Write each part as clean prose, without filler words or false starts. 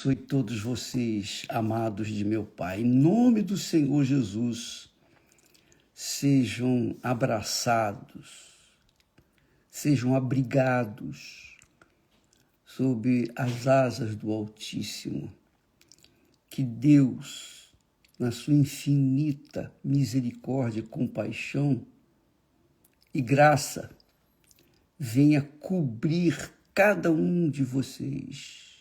abençoe todos vocês, amados de meu Pai. Em nome do Senhor Jesus, sejam abraçados, sejam abrigados sob as asas do Altíssimo. Que Deus, na sua infinita misericórdia, compaixão e graça, venha cobrir cada um de vocês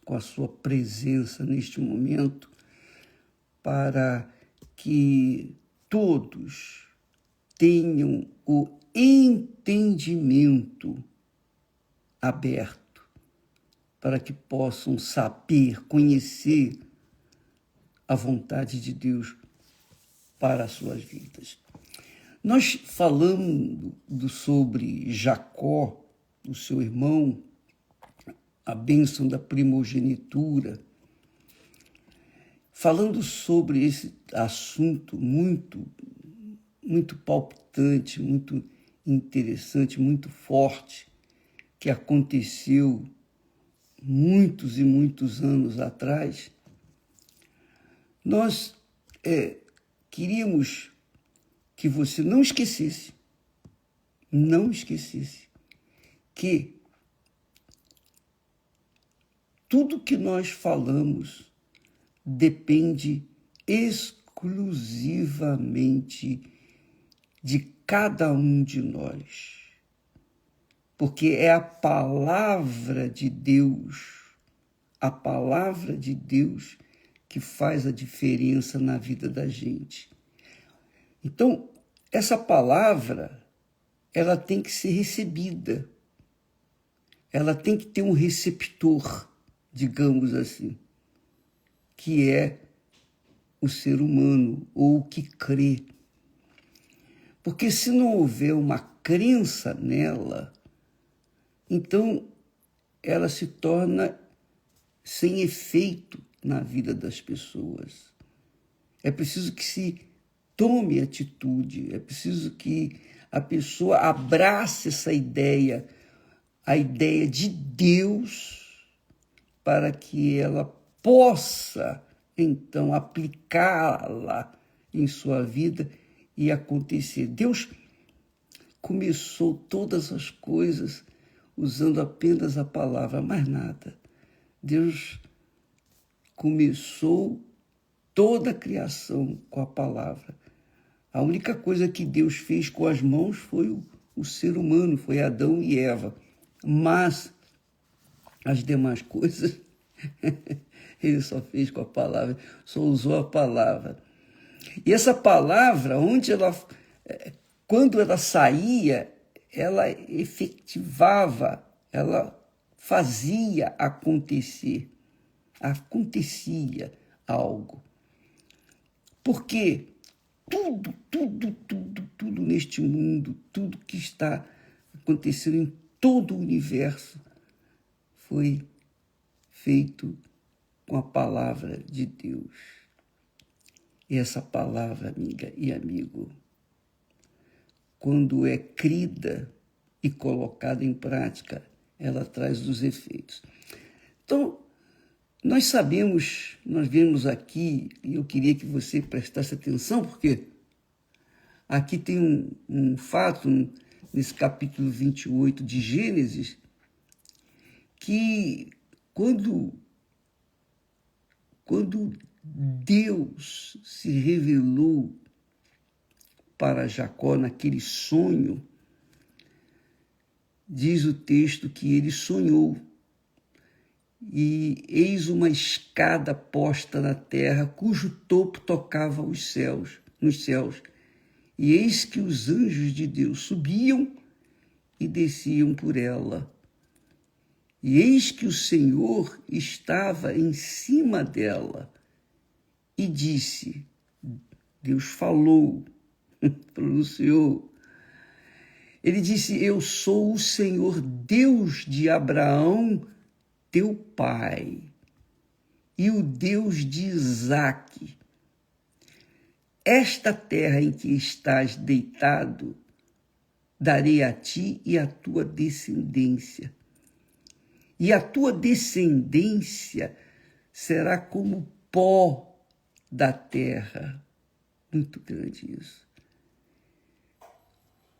com a sua presença neste momento, para que todos tenham o entendimento aberto, para que possam saber, conhecer a vontade de Deus para as suas vidas. Nós falando sobre Jacó, o seu irmão, a bênção da primogenitura, falando sobre esse assunto muito palpitante, muito interessante, muito forte, que aconteceu muitos e muitos anos atrás, nós queríamos que você não esquecesse que tudo que nós falamos depende exclusivamente de cada um de nós, porque é a palavra de Deus que faz a diferença na vida da gente. Então, essa palavra, ela tem que ser recebida, ela tem que ter um receptor, digamos assim, que é o ser humano, ou o que crê. Porque se não houver uma crença nela, então ela se torna sem efeito na vida das pessoas. É preciso que se tome atitude, é preciso que a pessoa abrace essa ideia, a ideia de Deus, para que ela possa, então, aplicá-la em sua vida e acontecer. Deus começou todas as coisas usando apenas a palavra, mais nada. Deus começou toda a criação com a palavra. A única coisa que Deus fez com as mãos foi o ser humano, foi Adão e Eva. Mas as demais coisas, ele só fez com a palavra, só usou a palavra. E essa palavra, quando ela saía, ela efetivava, ela fazia acontecer, acontecia algo. Porque tudo neste mundo, tudo que está acontecendo em todo o universo, foi feito com a palavra de Deus. E essa palavra, amiga e amigo, quando é crida e colocada em prática, ela traz os efeitos. Então, nós sabemos, nós vemos aqui, e eu queria que você prestasse atenção, porque aqui tem um fato, nesse capítulo 28 de Gênesis, que quando Deus se revelou para Jacó naquele sonho, diz o texto que ele sonhou, e eis uma escada posta na terra, cujo topo tocava nos céus, e eis que os anjos de Deus subiam e desciam por ela. E eis que o Senhor estava em cima dela e disse, Deus falou, pronunciou, ele disse, eu sou o Senhor Deus de Abraão, teu pai, e o Deus de Isaque. Esta terra em que estás deitado, darei a ti e à tua descendência. E a tua descendência será como pó da terra. Muito grande isso.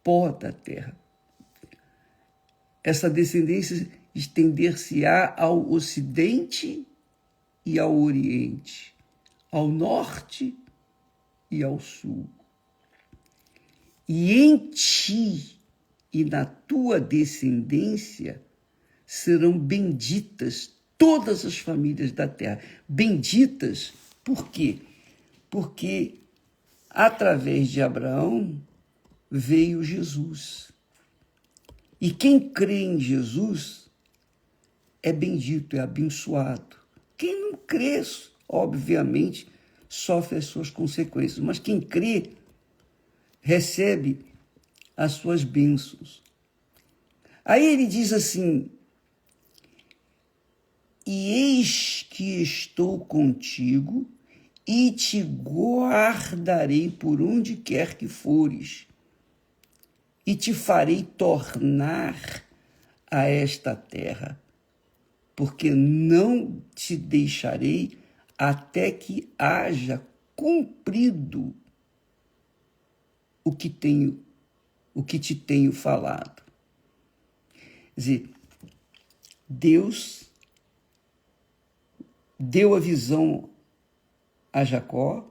Pó da terra. Essa descendência estender-se-á ao ocidente e ao oriente, ao norte e ao sul. E em ti e na tua descendência serão benditas todas as famílias da terra. Benditas, por quê? Porque através de Abraão veio Jesus. E quem crê em Jesus é bendito, é abençoado. Quem não crê, obviamente, sofre as suas consequências. Mas quem crê recebe as suas bênçãos. Aí ele diz assim: e eis que estou contigo e te guardarei por onde quer que fores, e te farei tornar a esta terra, porque não te deixarei até que haja cumprido o que te tenho falado. Quer dizer, Deus deu a visão a Jacó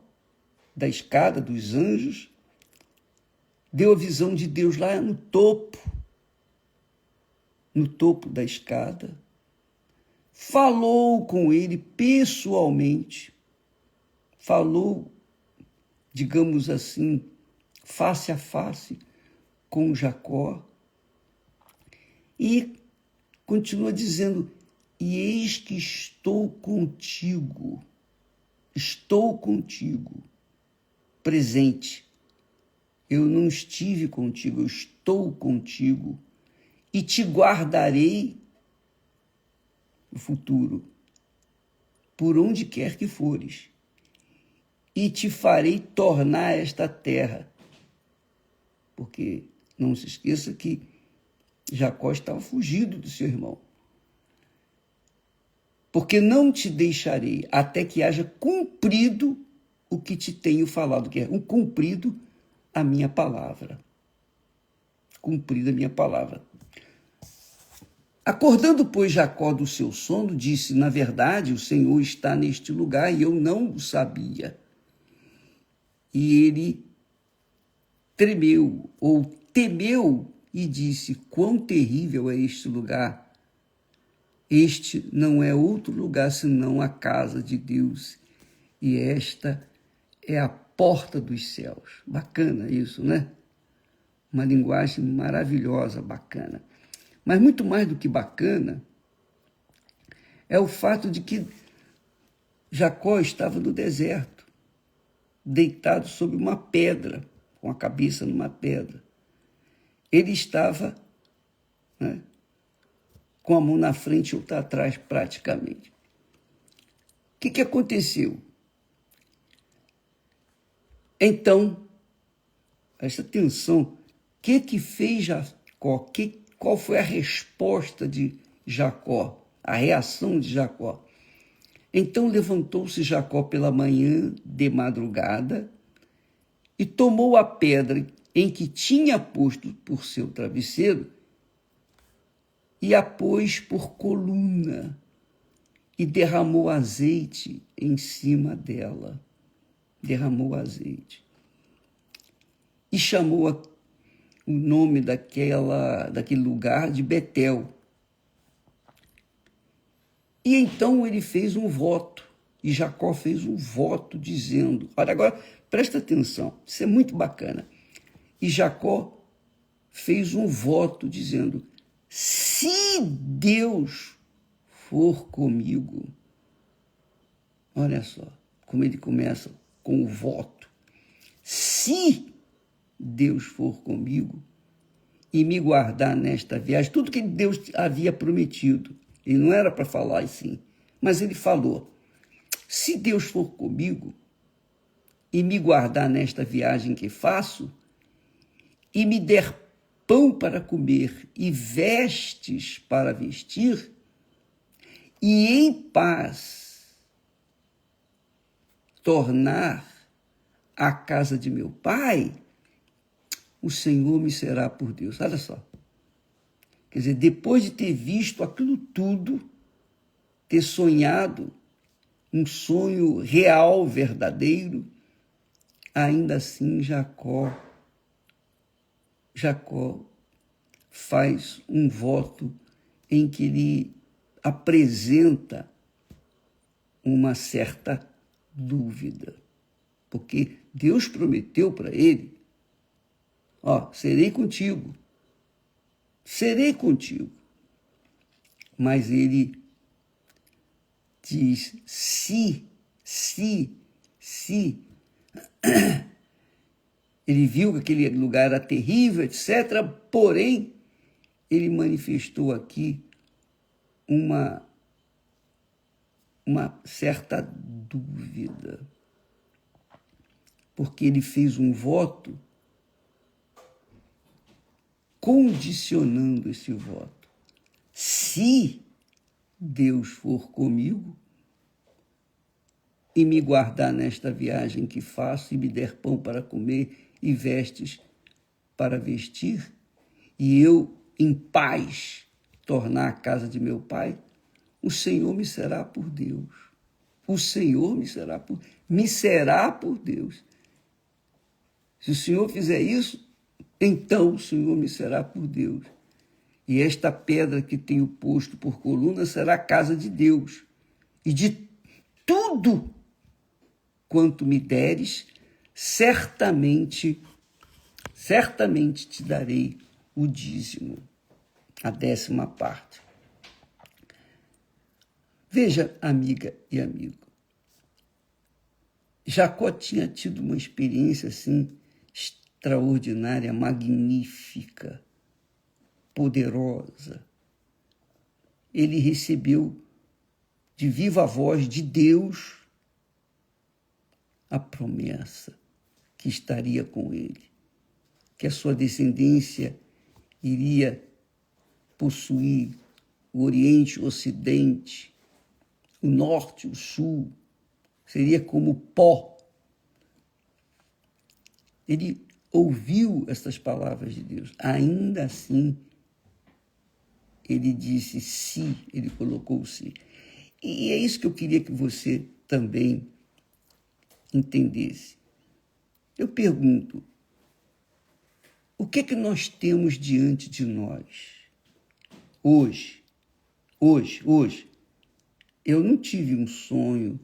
da escada dos anjos, deu a visão de Deus lá no topo da escada, falou com ele pessoalmente, falou, digamos assim, face a face com Jacó, e continua dizendo: e eis que estou contigo, presente. Eu não estive contigo, eu estou contigo, e te guardarei no futuro, por onde quer que fores, e te farei tornar esta terra. Porque não se esqueça que Jacó estava fugido do seu irmão. Porque não te deixarei até que haja cumprido o que te tenho falado, que é o cumprido a minha palavra. Cumprida a minha palavra. Acordando, pois, Jacó do seu sono, disse: na verdade, o Senhor está neste lugar e eu não o sabia. E ele tremeu, ou temeu, e disse: quão terrível é este lugar! Este não é outro lugar senão a casa de Deus, e esta é a porta dos céus. Bacana isso, né? Uma linguagem maravilhosa, bacana. Mas muito mais do que bacana é o fato de que Jacó estava no deserto, deitado sobre uma pedra, com a cabeça numa pedra. Ele estava, né, com a mão na frente e outra atrás, praticamente. O que aconteceu? Então, presta atenção, o que fez Jacó? Qual foi a resposta de Jacó, a reação de Jacó? Então levantou-se Jacó pela manhã de madrugada e tomou a pedra em que tinha posto por seu travesseiro e a pôs por coluna e derramou azeite em cima dela. Derramou azeite. E chamou o nome daquele lugar de Betel. E então ele fez um voto, e Jacó fez um voto dizendo, olha agora, presta atenção, isso é muito bacana. E Jacó fez um voto dizendo: se Deus for comigo, olha só como ele começa com o voto, se Deus for comigo e me guardar nesta viagem, tudo que Deus havia prometido, ele não era para falar assim, mas ele falou: se Deus for comigo e me guardar nesta viagem que faço, e me der pão para comer e vestes para vestir, e em paz tornar a casa de meu pai, o Senhor me será por Deus. Olha só. Quer dizer, depois de ter visto aquilo tudo, ter sonhado um sonho real, verdadeiro, ainda assim Jacó faz um voto em que ele apresenta uma certa dúvida. Porque Deus prometeu para ele, serei contigo. Mas ele diz, se. Ele viu que aquele lugar era terrível, etc. Porém, ele manifestou aqui uma certa dúvida. Porque ele fez um voto condicionando esse voto. Se Deus for comigo e me guardar nesta viagem que faço e me der pão para comer e vestes para vestir, e eu em paz tornar a casa de meu pai, o Senhor me será por Deus. O Senhor me será por Deus. Se o Senhor fizer isso, então o Senhor me será por Deus. E esta pedra que tenho posto por coluna será a casa de Deus. E de tudo quanto me deres, certamente te darei o dízimo, a 10ª parte. Veja, amiga e amigo, Jacó tinha tido uma experiência assim extraordinária, magnífica, poderosa. Ele recebeu de viva voz de Deus a promessa que estaria com ele, que a sua descendência iria possuir o Oriente, o Ocidente, o Norte, o Sul, seria como pó. Ele ouviu essas palavras de Deus. Ainda assim, ele disse se, ele colocou se. E é isso que eu queria que você também entendesse. Eu pergunto, o que é que nós temos diante de nós? Hoje. Eu não tive um sonho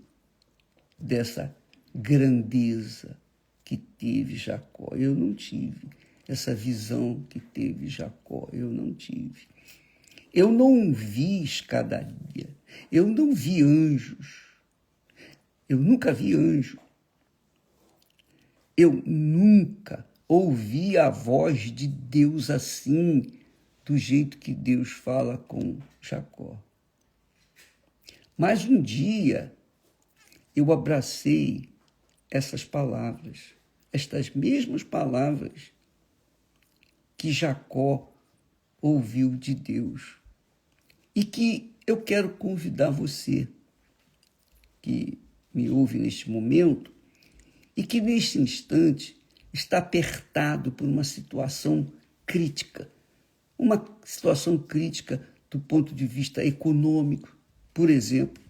dessa grandeza que teve Jacó. Eu não tive essa visão que teve Jacó. Eu não tive. Eu não vi escadaria. Eu não vi anjos. Eu nunca vi anjo. Eu nunca ouvi a voz de Deus assim, do jeito que Deus fala com Jacó. Mas um dia eu abracei essas palavras, estas mesmas palavras que Jacó ouviu de Deus. E que eu quero convidar você, que me ouve neste momento, e que neste instante está apertado por uma situação crítica do ponto de vista econômico, por exemplo.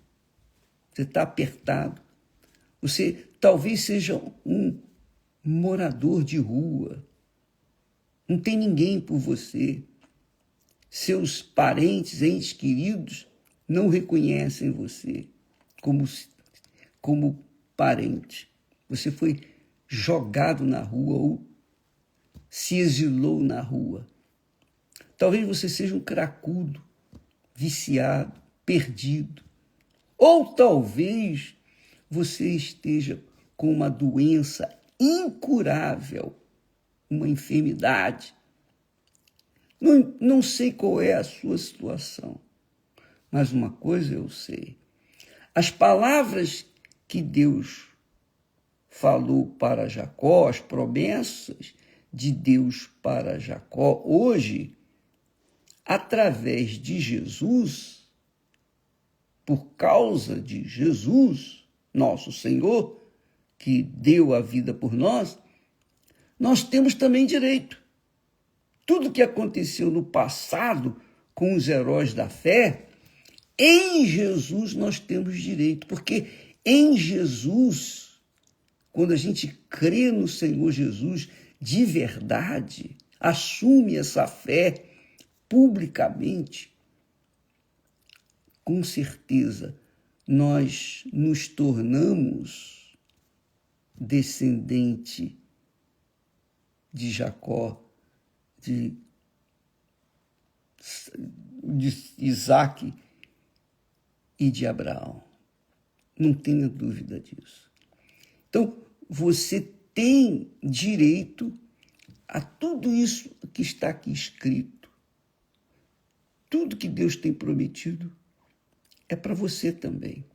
Você está apertado. Você talvez seja um morador de rua. Não tem ninguém por você. Seus parentes, entes queridos, não reconhecem você como parente. Você foi jogado na rua ou se exilou na rua. Talvez você seja um cracudo, viciado, perdido. Ou talvez você esteja com uma doença incurável, uma enfermidade. Não sei qual é a sua situação, mas uma coisa eu sei. As palavras que Deus falou para Jacó, as promessas de Deus para Jacó, hoje, através de Jesus, por causa de Jesus, nosso Senhor, que deu a vida por nós, nós temos também direito. Tudo que aconteceu no passado com os heróis da fé, em Jesus nós temos direito, porque em Jesus, quando a gente crê no Senhor Jesus de verdade, assume essa fé publicamente, com certeza nós nos tornamos descendente de Jacó, de Isaac e de Abraão. Não tenha dúvida disso. Então, você tem direito a tudo isso que está aqui escrito. Tudo que Deus tem prometido é para você também.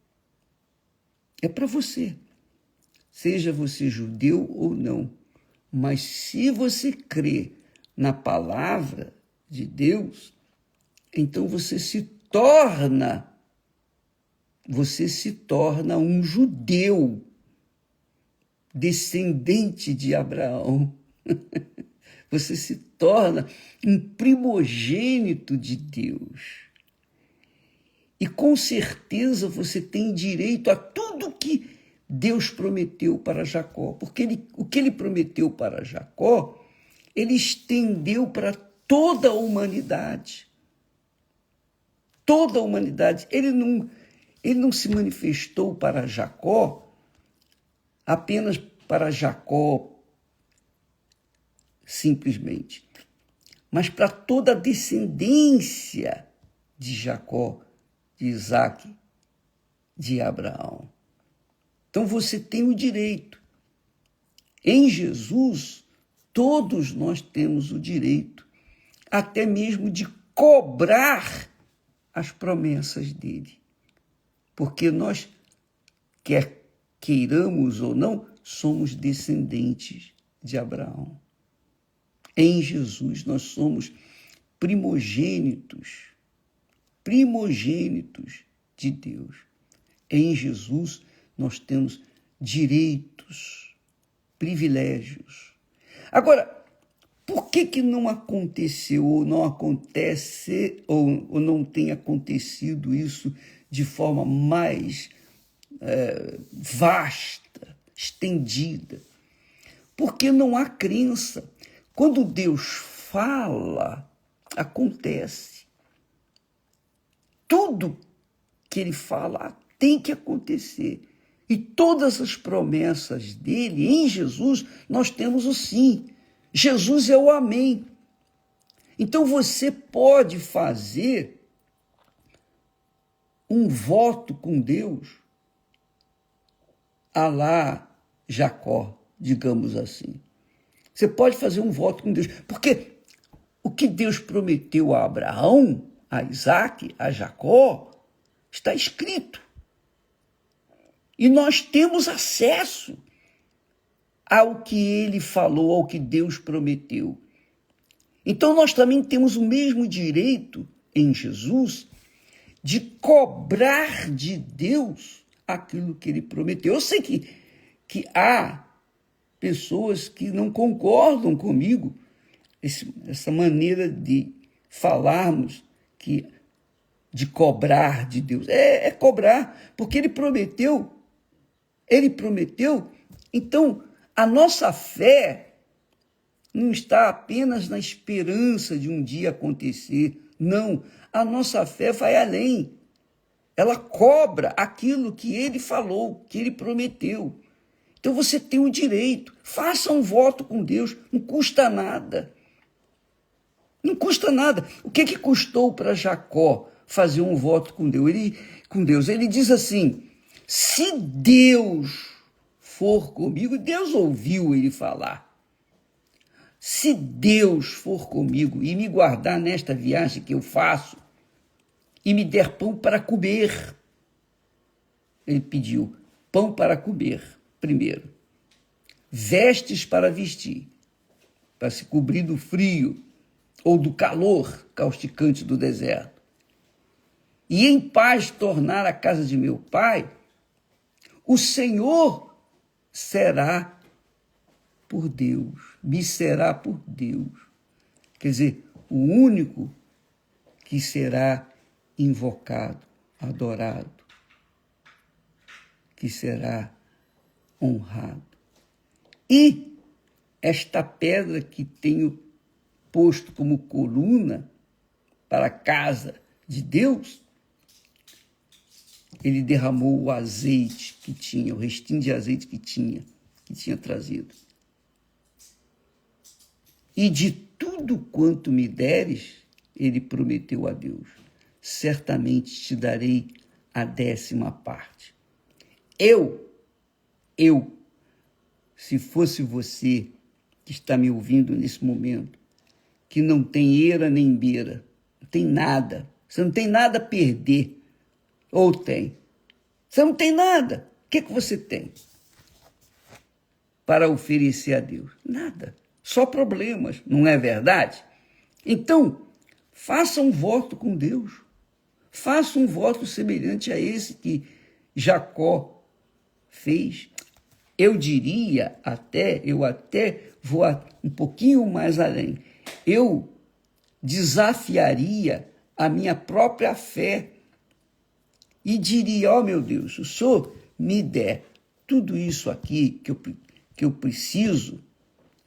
É para você. Seja você judeu ou não. Mas se você crê na palavra de Deus, então você se torna um judeu, descendente de Abraão. Você se torna um primogênito de Deus. E com certeza você tem direito a tudo que Deus prometeu para Jacó. Porque o que ele prometeu para Jacó, ele estendeu para toda a humanidade. Toda a humanidade. Ele não se manifestou para Jacó, apenas para Jacó, simplesmente, mas para toda a descendência de Jacó, de Isaac, de Abraão. Então você tem o direito. Em Jesus, todos nós temos o direito, até mesmo de cobrar as promessas dele. Porque nós, quer queiramos ou não, somos descendentes de Abraão. Em Jesus nós somos primogênitos de Deus. Em Jesus nós temos direitos, privilégios. Agora, por que não aconteceu, ou não acontece, ou não tem acontecido isso de forma mais vasta, estendida? Porque não há crença. Quando Deus fala, acontece. Tudo que ele fala tem que acontecer. E todas as promessas dele, em Jesus, nós temos o sim. Jesus é o amém. Então você pode fazer um voto com Deus à la Jacó, digamos assim. Você pode fazer um voto com Deus, porque o que Deus prometeu a Abraão, a Isaac, a Jacó, está escrito. E nós temos acesso ao que ele falou, ao que Deus prometeu. Então nós também temos o mesmo direito em Jesus de cobrar de Deus aquilo que ele prometeu. Eu sei que há pessoas que não concordam comigo, essa maneira de falarmos de cobrar de Deus. É cobrar, porque ele prometeu. Então, a nossa fé não está apenas na esperança de um dia acontecer. Não, a nossa fé vai além. Ela cobra aquilo que ele falou, que ele prometeu. Então você tem o direito, faça um voto com Deus, não custa nada. Não custa nada. O que custou para Jacó fazer um voto com Deus? Ele diz assim, se Deus for comigo, Deus ouviu ele falar. Se Deus for comigo e me guardar nesta viagem que eu faço e me der pão para comer, ele pediu pão para comer. Primeiro, vestes para vestir, para se cobrir do frio ou do calor causticante do deserto. E em paz tornar a casa de meu pai, o Senhor será por Deus, me será por Deus. Quer dizer, o único que será invocado, adorado, que será honrado. E esta pedra que tenho posto como coluna para a casa de Deus, ele derramou o azeite que tinha, o restinho de azeite que tinha trazido. E de tudo quanto me deres, ele prometeu a Deus, certamente te darei a 10ª. Eu, se fosse você que está me ouvindo nesse momento, que não tem eira nem beira, não tem nada, você não tem nada a perder, ou tem? Você não tem nada. O que você tem para oferecer a Deus? Nada. Só problemas, não é verdade? Então, faça um voto com Deus. Faça um voto semelhante a esse que Jacó fez. Eu diria eu até vou um pouquinho mais além. Eu desafiaria a minha própria fé e diria, ó meu Deus, o Senhor me der tudo isso aqui que eu preciso,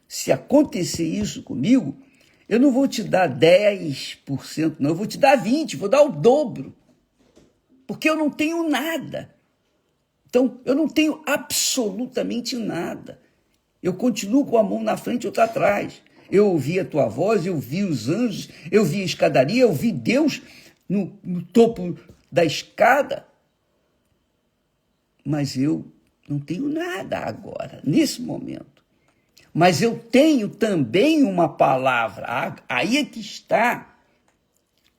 se acontecer isso comigo, eu não vou te dar 10%, não, eu vou te dar 20%, vou dar o dobro, porque eu não tenho nada. Então, eu não tenho absolutamente nada. Eu continuo com a mão na frente e outra atrás. Eu ouvi a tua voz, eu vi os anjos, eu vi a escadaria, eu vi Deus no topo da escada. Mas eu não tenho nada agora, nesse momento. Mas eu tenho também uma palavra. Aí é que está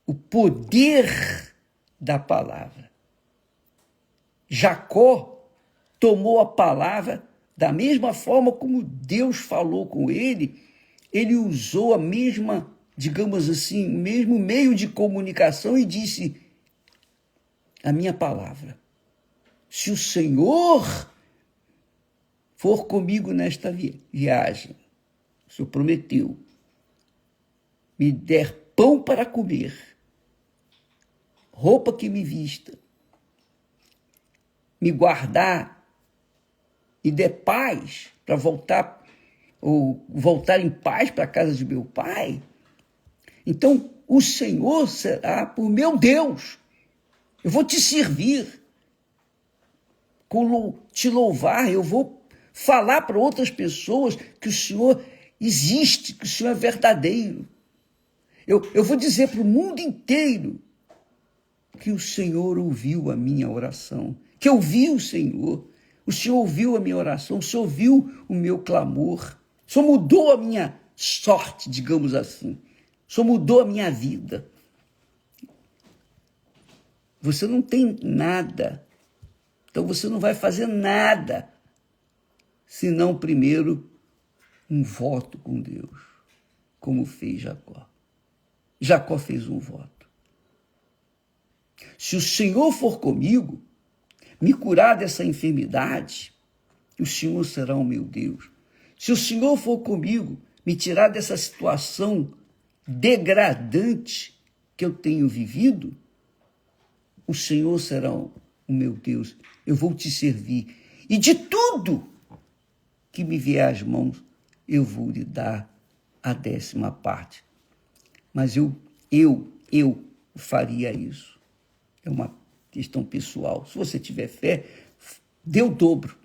o poder da palavra. Jacó tomou a palavra da mesma forma como Deus falou com ele. Ele usou a mesma, digamos assim, o mesmo meio de comunicação e disse: a minha palavra. Se o Senhor for comigo nesta viagem, o Senhor prometeu, me der pão para comer, roupa que me vista, me guardar e der paz para voltar em paz para a casa de meu pai, então o Senhor será por meu Deus. Eu vou te servir, te louvar, eu vou falar para outras pessoas que o Senhor existe, que o Senhor é verdadeiro. Eu vou dizer para o mundo inteiro que o Senhor ouviu a minha oração, que eu vi o Senhor ouviu a minha oração, o Senhor ouviu o meu clamor, o Senhor mudou a minha sorte, digamos assim, o Senhor mudou a minha vida. Você não tem nada, então você não vai fazer nada, senão primeiro um voto com Deus, como fez Jacó. Jacó fez um voto. Se o Senhor for comigo, me curar dessa enfermidade, o Senhor será o meu Deus. Se o Senhor for comigo, me tirar dessa situação degradante que eu tenho vivido, o Senhor será o meu Deus. Eu vou te servir. E de tudo que me vier às mãos, eu vou lhe dar a 10ª. Mas eu faria isso. É uma questão pessoal. Se você tiver fé, dê o dobro.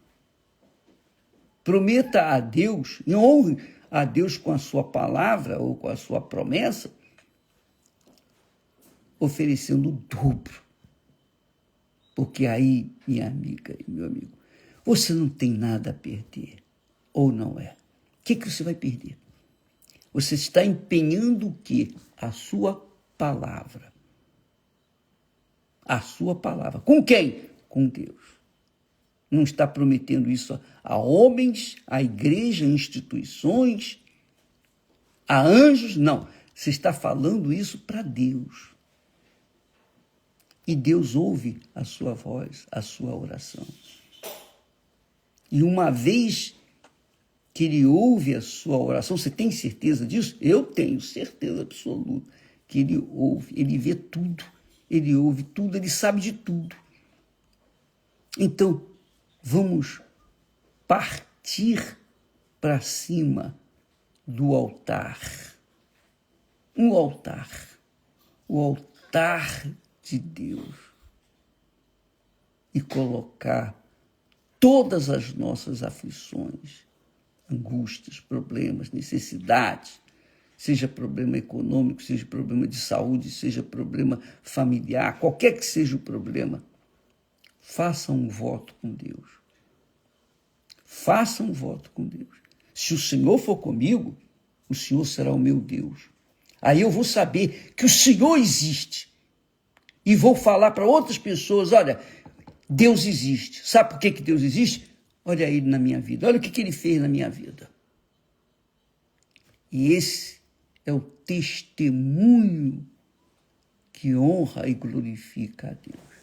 Prometa a Deus, e honre a Deus com a sua palavra ou com a sua promessa, oferecendo o dobro. Porque aí, minha amiga e meu amigo, você não tem nada a perder, ou não é? O que você vai perder? Você está empenhando o quê? A sua palavra. A sua palavra. Com quem? Com Deus. Não está prometendo isso a homens, a igreja, a instituições, a anjos, não. Você está falando isso para Deus. E Deus ouve a sua voz, a sua oração. E uma vez que ele ouve a sua oração, você tem certeza disso? Eu tenho certeza absoluta que ele ouve, ele vê tudo, ele ouve tudo, ele sabe de tudo. Então, vamos partir para cima do altar. Um altar. O altar de Deus. E colocar todas as nossas aflições, angústias, problemas, necessidades, seja problema econômico, seja problema de saúde, seja problema familiar, qualquer que seja o problema, faça um voto com Deus. Faça um voto com Deus. Se o Senhor for comigo, o Senhor será o meu Deus. Aí eu vou saber que o Senhor existe. E vou falar para outras pessoas, olha, Deus existe. Sabe por que Deus existe? Olha ele na minha vida. Olha o que ele fez na minha vida. E esse é o testemunho que honra e glorifica a Deus.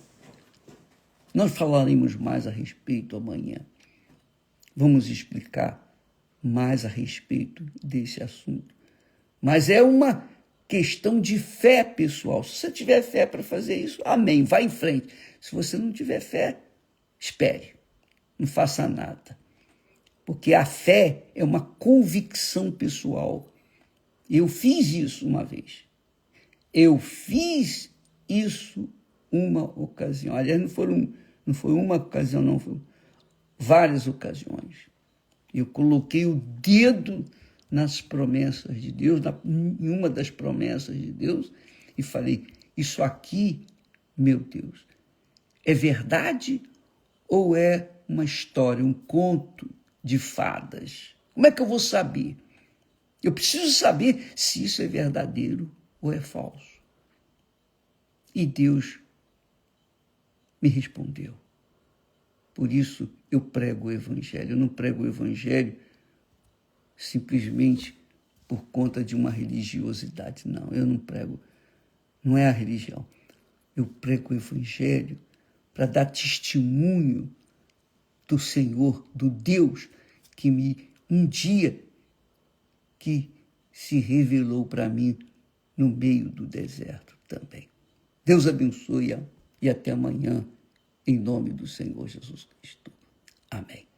Nós falaremos mais a respeito amanhã. Vamos explicar mais a respeito desse assunto. Mas é uma questão de fé, pessoal. Se você tiver fé para fazer isso, amém, vá em frente. Se você não tiver fé, espere, não faça nada. Porque a fé é uma convicção pessoal. Eu fiz isso uma vez. Eu fiz isso uma ocasião. Aliás, não foi uma ocasião, não, foi várias ocasiões. Eu coloquei o dedo nas promessas de Deus, em uma das promessas de Deus, e falei, isso aqui, meu Deus, é verdade ou é uma história, um conto de fadas? Como é que eu vou saber? Eu preciso saber se isso é verdadeiro ou é falso. E Deus me respondeu. Por isso eu prego o Evangelho. Eu não prego o Evangelho simplesmente por conta de uma religiosidade. Não, eu não prego. Não é a religião. Eu prego o Evangelho para dar testemunho do Senhor, do Deus que um dia que se revelou para mim no meio do deserto também. Deus abençoe e até amanhã, em nome do Senhor Jesus Cristo. Amém.